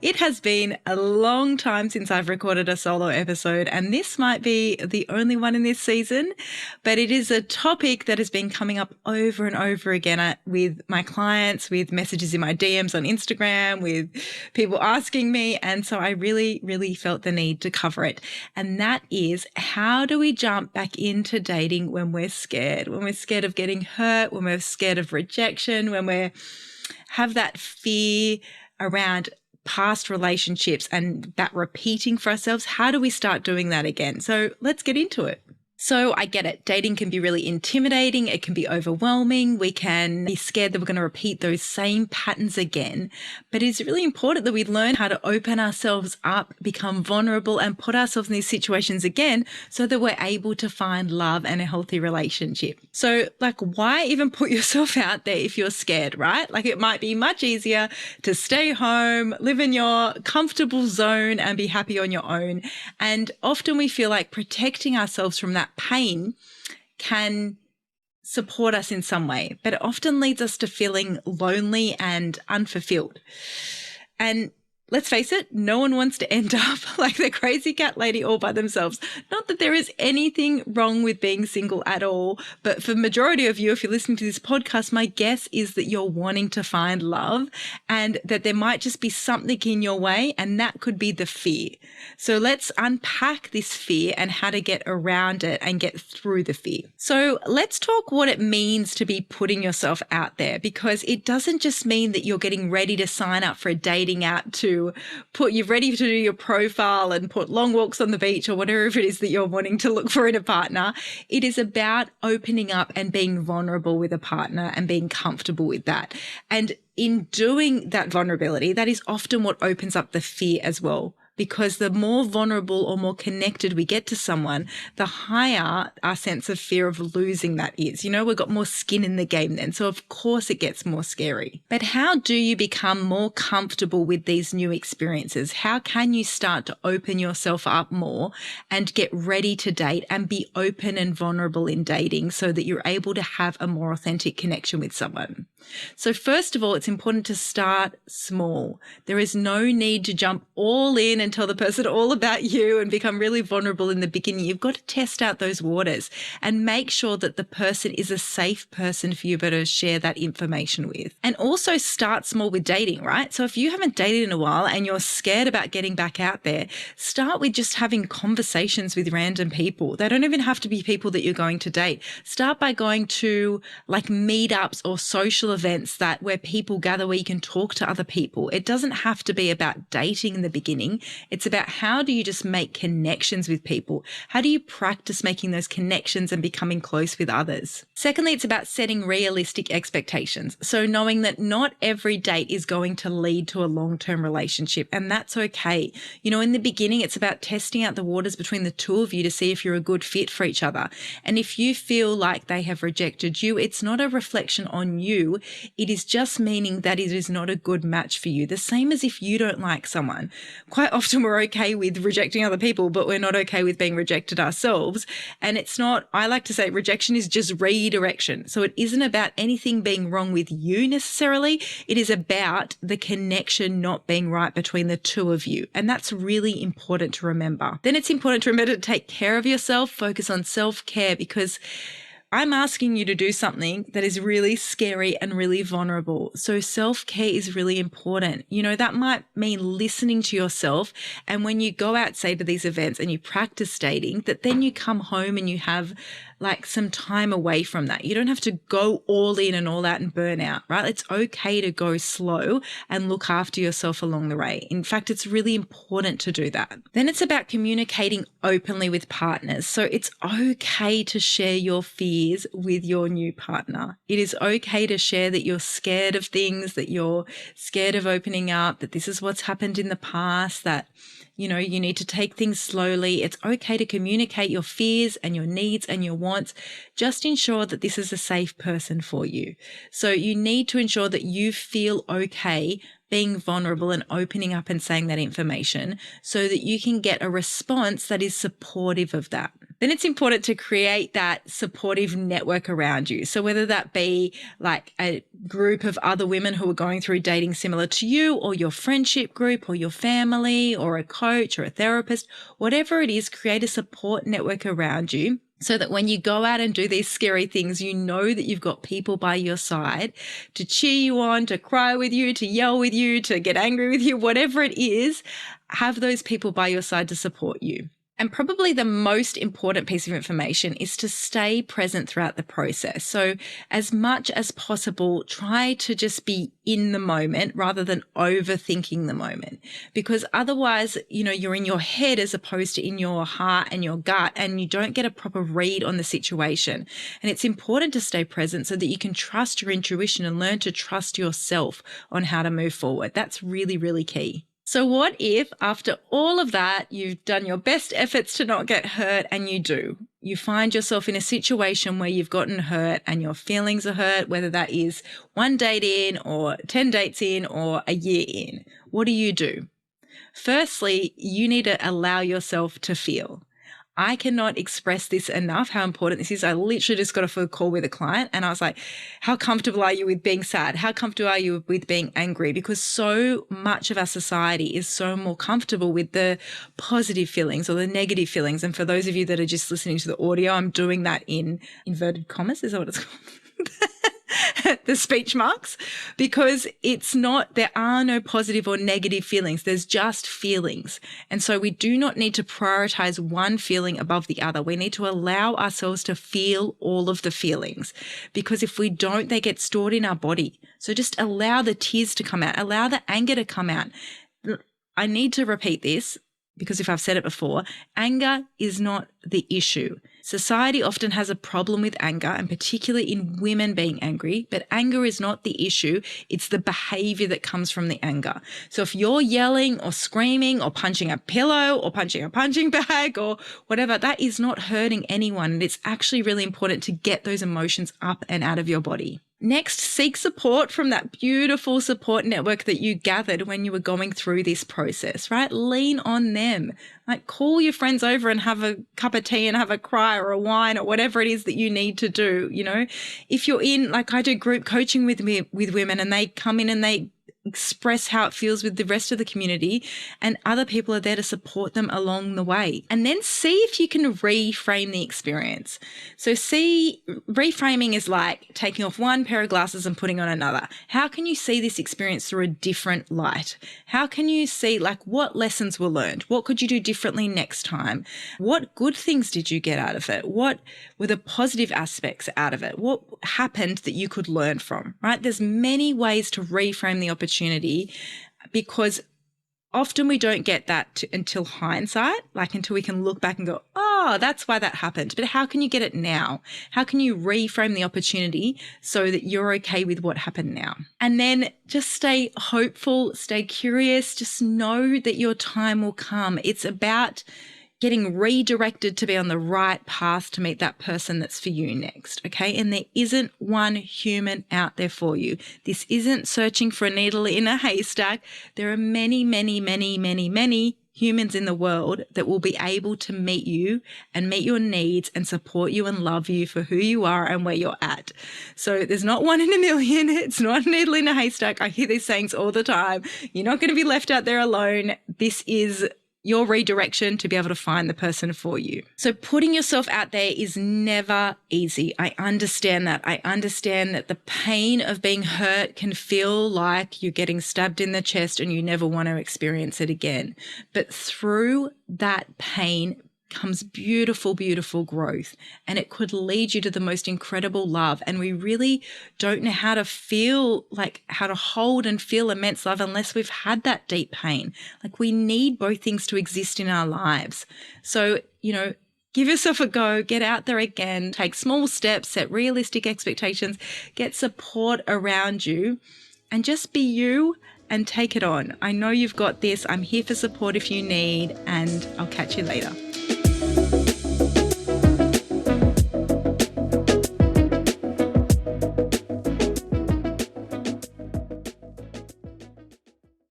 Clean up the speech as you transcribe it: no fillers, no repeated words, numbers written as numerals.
It has been a long time since I've recorded a solo episode, and this might be the only one in this season, but it is a topic that has been coming up over and over again with my clients, with messages in my DMs on Instagram, with people asking me. And so I really, really felt the need to cover it. And that is, how do we jump back into dating when we're scared? When we're scared of getting hurt, when we're scared of rejection, when we have that fear around past relationships and that repeating for ourselves. How do we start doing that again? So let's get into it. So I get it. Dating can be really intimidating. It can be overwhelming. We can be scared that we're going to repeat those same patterns again. But it's really important that we learn how to open ourselves up, become vulnerable, and put ourselves in these situations again so that we're able to find love and a healthy relationship. So why even put yourself out there if you're scared, right? It might be much easier to stay home, live in your comfortable zone and be happy on your own. And often we feel like protecting ourselves from that pain can support us in some way, but it often leads us to feeling lonely and unfulfilled. And let's face it, no one wants to end up like the crazy cat lady all by themselves. Not that there is anything wrong with being single at all, but for the majority of you, if you're listening to this podcast, my guess is that you're wanting to find love and that there might just be something in your way, and that could be the fear. So let's unpack this fear and how to get around it and get through the fear. So let's talk what it means to be putting yourself out there, because it doesn't just mean that you're getting ready to sign up for a dating app to you're ready to do your profile and put long walks on the beach or whatever it is that you're wanting to look for in a partner. It is about opening up and being vulnerable with a partner and being comfortable with that. And in doing that vulnerability, that is often what opens up the fear as well. Because the more vulnerable or more connected we get to someone, the higher our sense of fear of losing that is. We've got more skin in the game then. So of course it gets more scary. But how do you become more comfortable with these new experiences? How can you start to open yourself up more and get ready to date and be open and vulnerable in dating so that you're able to have a more authentic connection with someone? So first of all, it's important to start small. There is no need to jump all in and tell the person all about you and become really vulnerable in the beginning. You've got to test out those waters and make sure that the person is a safe person for you to share that information with. And also start small with dating, right? So if you haven't dated in a while and you're scared about getting back out there, start with just having conversations with random people. They don't even have to be people that you're going to date. Start by going to meetups or social events where people gather, where you can talk to other people. It doesn't have to be about dating in the beginning. It's about how do you just make connections with people? How do you practice making those connections and becoming close with others? Secondly, it's about setting realistic expectations. So knowing that not every date is going to lead to a long-term relationship, and that's okay. In the beginning, it's about testing out the waters between the two of you to see if you're a good fit for each other. And if you feel like they have rejected you, it's not a reflection on you. It is just meaning that it is not a good match for you. The same as if you don't like someone. Quite often we're okay with rejecting other people, but we're not okay with being rejected ourselves. And it's not, I like to say rejection is just redirection. So it isn't about anything being wrong with you necessarily. It is about the connection not being right between the two of you. And that's really important to remember. Then it's important to remember to take care of yourself, focus on self-care, because I'm asking you to do something that is really scary and really vulnerable. So self-care is really important. That might mean listening to yourself. And when you go out, say, to these events and you practice dating, that then you come home and you have some time away from that. You don't have to go all in and all out and burn out, right? It's okay to go slow and look after yourself along the way. In fact, it's really important to do that. Then it's about communicating openly with partners. So it's okay to share your fears with your new partner. It is okay to share that you're scared of things, that you're scared of opening up, that this is what's happened in the past, that you need to take things slowly. It's okay to communicate your fears and your needs and your wants. Just ensure that this is a safe person for you. So you need to ensure that you feel okay being vulnerable and opening up and saying that information so that you can get a response that is supportive of that. Then it's important to create that supportive network around you. So whether that be like a group of other women who are going through dating similar to you, or your friendship group, or your family, or a coach or a therapist, whatever it is, create a support network around you so that when you go out and do these scary things, you know that you've got people by your side to cheer you on, to cry with you, to yell with you, to get angry with you, whatever it is, have those people by your side to support you. And probably the most important piece of information is to stay present throughout the process. So as much as possible, try to just be in the moment rather than overthinking the moment, because otherwise, you're in your head as opposed to in your heart and your gut, and you don't get a proper read on the situation. And it's important to stay present so that you can trust your intuition and learn to trust yourself on how to move forward. That's really, really key. So what if after all of that, you've done your best efforts to not get hurt and you do? You find yourself in a situation where you've gotten hurt and your feelings are hurt, whether that is 1 date in or 10 dates in or a year in. What do? Firstly, you need to allow yourself to feel. I cannot express this enough, how important this is. I literally just got off a call with a client and I was like, how comfortable are you with being sad? How comfortable are you with being angry? Because so much of our society is so more comfortable with the positive feelings or the negative feelings. And for those of you that are just listening to the audio, I'm doing that in inverted commas. Is that what it's called? The speech marks, because there are no positive or negative feelings. There's just feelings. And so we do not need to prioritize one feeling above the other. We need to allow ourselves to feel all of the feelings, because if we don't, they get stored in our body. So just allow the tears to come out, allow the anger to come out. I need to repeat this, because if I've said it before, anger is not the issue. Society often has a problem with anger, and particularly in women being angry, but anger is not the issue. It's the behavior that comes from the anger. So if you're yelling or screaming or punching a pillow or punching a punching bag or whatever, that is not hurting anyone. And it's actually really important to get those emotions up and out of your body. Next, seek support from that beautiful support network that you gathered when you were going through this process, right? Lean on them. Like, call your friends over and have a cup of tea and have a cry or a wine or whatever it is that you need to do. If you're in, like I do group coaching with women, and they come in and they express how it feels with the rest of the community, and other people are there to support them along the way. And then see if you can reframe the experience. So reframing is like taking off one pair of glasses and putting on another. How can you see this experience through a different light? How can you see what lessons were learned? What could you do differently next time? What good things did you get out of it? What were the positive aspects out of it? What happened that you could learn from, right? There's many ways to reframe the opportunity, because often we don't get that until hindsight, until we can look back and go, oh, that's why that happened. But how can you get it now? How can you reframe the opportunity so that you're okay with what happened now? And then just stay hopeful, stay curious, just know that your time will come. It's about getting redirected to be on the right path to meet that person that's for you next, okay? And there isn't one human out there for you. This isn't searching for a needle in a haystack. There are many, many, many, many, many humans in the world that will be able to meet you and meet your needs and support you and love you for who you are and where you're at. So there's not one in a million. It's not a needle in a haystack. I hear these sayings all the time. You're not going to be left out there alone. This is your redirection to be able to find the person for you. So putting yourself out there is never easy. I understand that. I understand that the pain of being hurt can feel like you're getting stabbed in the chest and you never want to experience it again. But through that pain comes beautiful, beautiful growth, and it could lead you to the most incredible love. And we really don't know how to how to hold and feel immense love unless we've had that deep pain. We need both things to exist in our lives. So, give yourself a go, get out there again, take small steps, set realistic expectations, get support around you, and just be you and take it on. I know you've got this. I'm here for support if you need, and I'll catch you later.